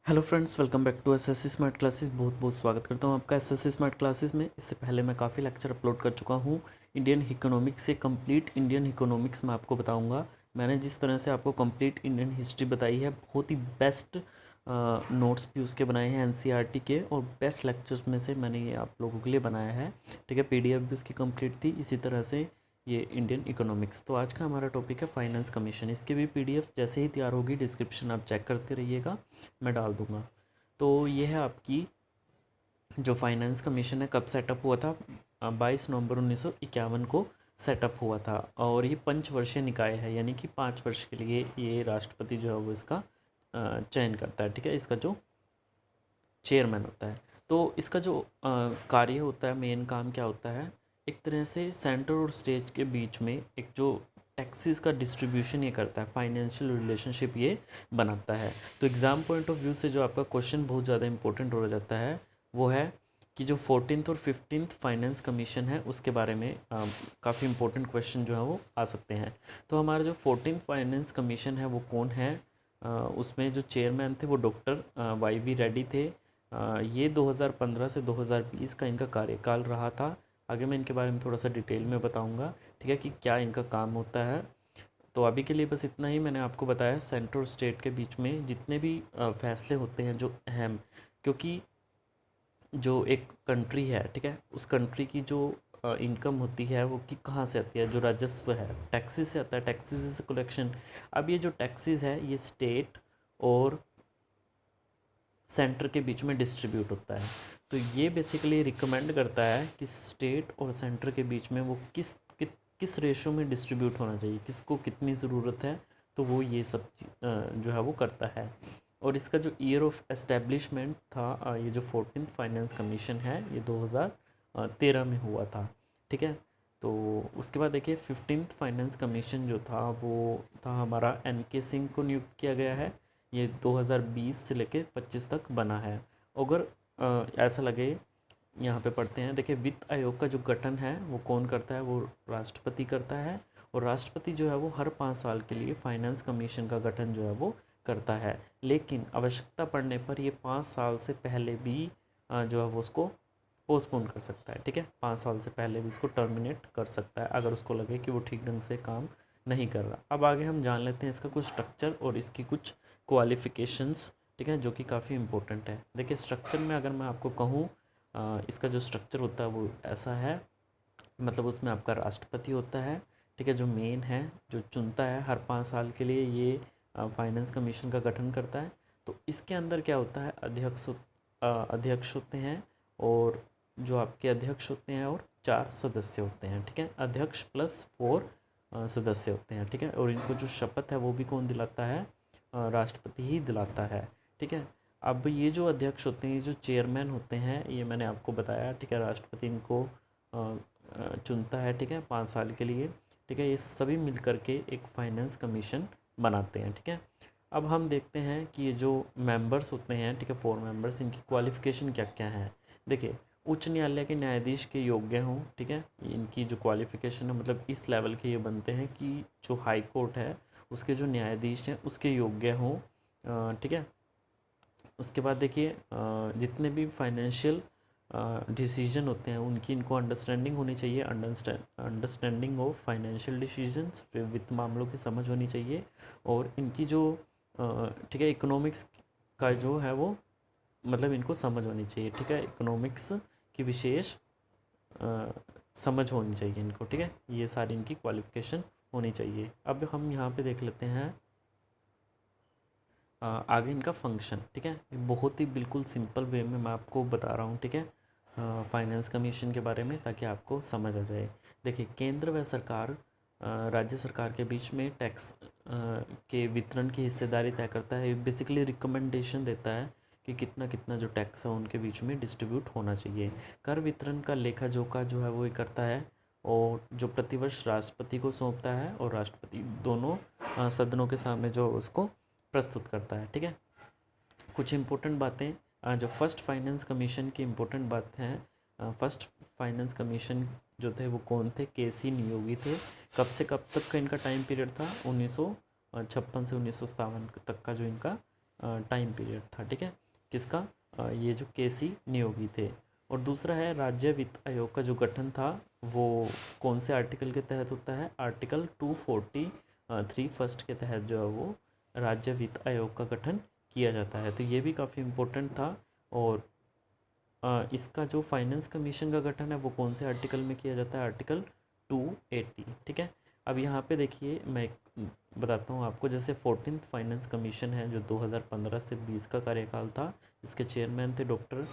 Hello friends, welcome back to SSC smart classes. बहुत बहुत स्वागत करता हूं आपका एसएससी स्मार्ट क्लासेस में। इससे पहले मैं काफ़ी लेक्चर अपलोड कर चुका हूं इंडियन इकोनॉमिक्स से। कंप्लीट इंडियन इकोनॉमिक्स मैं आपको बताऊंगा। मैंने जिस तरह से आपको कंप्लीट इंडियन हिस्ट्री बताई है, बहुत ही बेस्ट नोट्स भी उसके बनाए हैं एनसीईआरटी के, और बेस्ट लेक्चर्स में से मैंने ये आप लोगों के लिए बनाया है। ठीक है, पीडीएफ भी उसकी कंप्लीट थी। इसी तरह से ये इंडियन इकोनॉमिक्स। तो आज का हमारा टॉपिक है फाइनेंस कमीशन। इसकी भी पीडीएफ जैसे ही तैयार होगी डिस्क्रिप्शन आप चेक करते रहिएगा, मैं डाल दूंगा। तो ये है आपकी जो फाइनेंस कमीशन है, कब सेटअप हुआ था? 22 नवंबर 1951 को सेटअप हुआ था। और ये पंचवर्षीय निकाय है, यानी कि 5 वर्ष के लिए ये राष्ट्रपति जो है वो इसका चयन करता है। ठीक है, इसका जो चेयरमैन होता है। तो इसका जो कार्य होता है, मेन काम क्या होता है, एक तरह से सेंटर और स्टेट के बीच में एक जो टैक्सेस का डिस्ट्रीब्यूशन ये करता है, फाइनेंशियल रिलेशनशिप ये बनाता है। तो एग्ज़ाम पॉइंट ऑफ व्यू से जो आपका क्वेश्चन बहुत ज़्यादा इंपॉर्टेंट हो जाता है वो है कि जो 14th और 15th फाइनेंस कमीशन है उसके बारे में काफ़ी इंपॉर्टेंट क्वेश्चन जो है वो आ सकते हैं। तो हमारा जो 14th फाइनेंस कमीशन है वो कौन है? उसमें जो चेयरमैन थे वो डॉक्टर वाई वी रेड्डी थे। ये 2015 से 2020 का इनका कार्यकाल रहा था। आगे मैं इनके बारे में थोड़ा सा डिटेल में बताऊंगा, ठीक है, कि क्या इनका काम होता है। तो अभी के लिए बस इतना ही मैंने आपको बताया। सेंटर और स्टेट के बीच में जितने भी फैसले होते हैं जो अहम, क्योंकि जो एक कंट्री है, ठीक है, उस कंट्री की जो इनकम होती है वो कि कहाँ से आती है, जो राजस्व है टैक्सेस से आता है, टैक्सेस से कलेक्शन। अब ये जो टैक्सेस है ये स्टेट और सेंटर के बीच में डिस्ट्रीब्यूट होता है। तो ये बेसिकली रिकमेंड करता है कि स्टेट और सेंटर के बीच में वो किस रेशो में डिस्ट्रीब्यूट होना चाहिए, किसको कितनी ज़रूरत है। तो वो ये सब जो है वो करता है। और इसका जो ईयर ऑफ एस्टेब्लिशमेंट था, ये जो 14th फाइनेंस कमीशन है ये 2013 में हुआ था। ठीक है, तो उसके बाद देखिए 15th फाइनेंस कमीशन जो था वो था हमारा एन के सिंह को नियुक्त किया गया है। ये 2020 से लेके 25 तक बना है। अगर ऐसा लगे, यहाँ पे पढ़ते हैं, देखिए वित्त आयोग का जो गठन है वो कौन करता है? वो राष्ट्रपति करता है। और राष्ट्रपति जो है वो हर 5 साल के लिए फाइनेंस कमीशन का गठन जो है वो करता है। लेकिन आवश्यकता पड़ने पर ये 5 साल से पहले भी जो है वो उसको पोस्टपोन कर सकता है। ठीक है, 5 साल से पहले भी इसको टर्मिनेट कर सकता है अगर उसको लगे कि वो ठीक ढंग से काम नहीं कर रहा। अब आगे हम जान लेते हैं इसका कुछ स्ट्रक्चर और इसकी कुछ क्वालिफ़िकेशंस, ठीक है, जो कि काफ़ी इंपॉर्टेंट है। देखिए स्ट्रक्चर में अगर मैं आपको कहूँ, इसका जो स्ट्रक्चर होता है वो ऐसा है। मतलब उसमें आपका राष्ट्रपति होता है, ठीक है, जो मेन है, जो चुनता है हर 5 साल के लिए ये फाइनेंस कमीशन का गठन करता है। तो इसके अंदर क्या होता है, अध्यक्ष होते हैं, और जो आपके अध्यक्ष होते हैं और 4 सदस्य होते हैं। ठीक है, अध्यक्ष प्लस 4 सदस्य होते हैं। ठीक है, और इनको जो शपथ है वो भी कौन दिलाता है? राष्ट्रपति ही दिलाता है। ठीक है, अब ये जो अध्यक्ष होते हैं, ये जो चेयरमैन होते हैं, ये मैंने आपको बताया। ठीक है, राष्ट्रपति इनको चुनता है, ठीक है, 5 साल के लिए। ठीक है, ये सभी मिल करके एक फाइनेंस कमीशन बनाते हैं। ठीक है, अब हम देखते हैं कि ये जो मेंबर्स होते हैं, ठीक है, 4 मेंबर्स, इनकी क्वालिफ़िकेशन क्या क्या है। देखिए उच्च न्यायालय के न्यायाधीश के योग्य हों। ठीक है, इनकी जो क्वालिफ़िकेशन है, मतलब इस लेवल के ये बनते हैं कि जो हाई कोर्ट है उसके जो न्यायाधीश हैं उसके योग्य हों। ठीक है, उसके बाद देखिए जितने भी फाइनेंशियल डिसीजन होते हैं उनकी इनको अंडरस्टैंडिंग होनी चाहिए। अंडरस्टैंडिंग ऑफ फाइनेंशियल डिसीजंस, वित्त मामलों की समझ होनी चाहिए। और इनकी जो ठीक है, इकोनॉमिक्स का जो है वो, मतलब इनको समझ होनी चाहिए। ठीक है, इकोनॉमिक्स की विशेष समझ होनी चाहिए इनको। ठीक है, ये सारी इनकी क्वालिफिकेशन होनी चाहिए। अब हम यहाँ पे देख लेते हैं आगे इनका फंक्शन। ठीक है, बहुत ही बिल्कुल सिंपल वे में मैं आपको बता रहा हूँ। ठीक है, फाइनेंस कमीशन के बारे में, ताकि आपको समझ आ जाए। देखिए केंद्र व सरकार राज्य सरकार के बीच में टैक्स के वितरण की हिस्सेदारी तय करता है। बेसिकली रिकमेंडेशन देता है कि कितना कितना जो टैक्स है उनके बीच में डिस्ट्रीब्यूट होना चाहिए। कर वितरण का लेखा जोखा जो है वो ये करता है, और जो प्रतिवर्ष राष्ट्रपति को सौंपता है, और राष्ट्रपति दोनों सदनों के सामने जो उसको प्रस्तुत करता है। ठीक है, कुछ इम्पोर्टेंट बातें जो फर्स्ट फाइनेंस कमीशन की इम्पोर्टेंट बात हैं। फर्स्ट फाइनेंस कमीशन जो थे वो कौन थे? के.सी. नियोगी थे। कब से कब तक का इनका टाइम पीरियड था? 1956 से 1957 तक का जो इनका टाइम पीरियड था, ठीक है, किसका, ये जो केसी नियोगी थे। और दूसरा है राज्य वित्त आयोग का जो गठन था वो कौन से आर्टिकल के तहत होता है, आर्टिकल 243 फर्स्ट के तहत जो है वो राज्य वित्त आयोग का गठन किया जाता है। तो ये भी काफ़ी इम्पोर्टेंट था। और इसका जो फाइनेंस कमीशन का गठन है वो कौन से आर्टिकल में किया जाता है, आर्टिकल 280, ठीक है। अब यहाँ पे देखिए मैं एक बताता हूँ आपको, जैसे 14th फाइनेंस कमीशन है जो 2015 से 20 का कार्यकाल था, इसके चेयरमैन थे डॉक्टर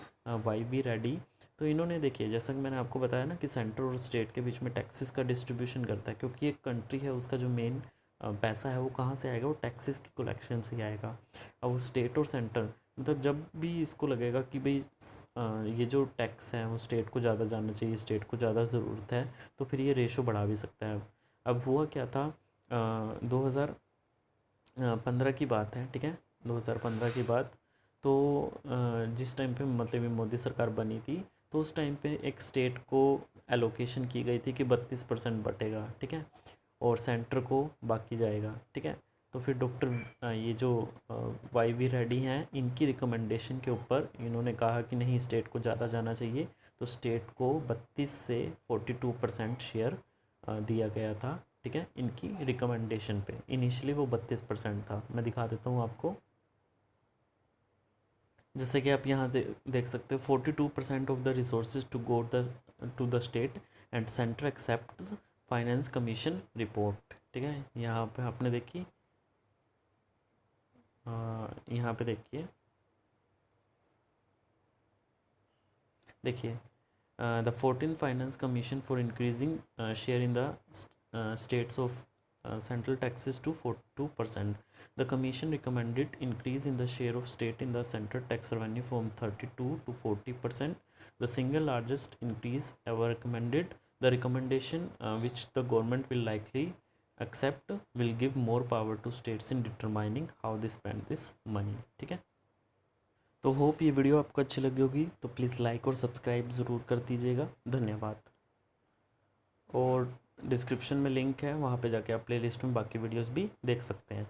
YB रेड्डी। तो इन्होंने देखिए जैसा कि मैंने आपको बताया ना कि सेंटर और स्टेट के बीच में टैक्सेस का डिस्ट्रीब्यूशन करता है, क्योंकि एक कंट्री है उसका जो मेन पैसा है वो कहाँ से आएगा, वो टैक्सेस की कलेक्शन से ही आएगा। अब वो स्टेट और सेंटर मतलब जब भी इसको लगेगा कि भाई ये जो टैक्स है वो स्टेट को ज़्यादा जाना चाहिए, स्टेट को ज़्यादा ज़रूरत है, तो फिर ये रेशो बढ़ा भी सकता है। अब हुआ क्या था, 2015 की बात है, ठीक है, 2015 की बात। तो जिस टाइम पे मतलब ये मोदी सरकार बनी थी तो उस टाइम पे एक स्टेट को एलोकेशन की गई थी कि 32% बटेगा, ठीक है, और सेंटर को बाकी जाएगा, ठीक है। तो फिर डॉक्टर ये जो YB रेड्डी हैं इनकी रिकमेंडेशन के ऊपर इन्होंने कहा कि नहीं स्टेट को ज़्यादा जाना चाहिए, तो स्टेट को 32 से 42% शेयर दिया गया था, ठीक है, इनकी रिकमेंडेशन पे। इनिशियली वो 32% था, मैं दिखा देता हूँ आपको। जैसे कि आप यहाँ देख सकते हो 42% of the resources to the state and centre except finance commission report, ठीक है। यहाँ पे आपने देखी, यहाँ पे देखिए, देखिए the 14 finance commission for increasing share in the states of central taxes to 42%. The commission recommended increase in the share of state in the central tax revenue from 32 to 40%. The single largest increase ever recommended. The recommendation which the government will likely accept will give more power to states in determining how they spend this money, ठीक है। तो hope ये video आपको अच्छी लगी होगी, तो please like और सब्सक्राइब ज़रूर कर दीजिएगा, धन्यवाद। और डिस्क्रिप्शन में लिंक है, वहाँ पे जाके आप प्लेलिस्ट में बाकी वीडियोस भी देख सकते हैं।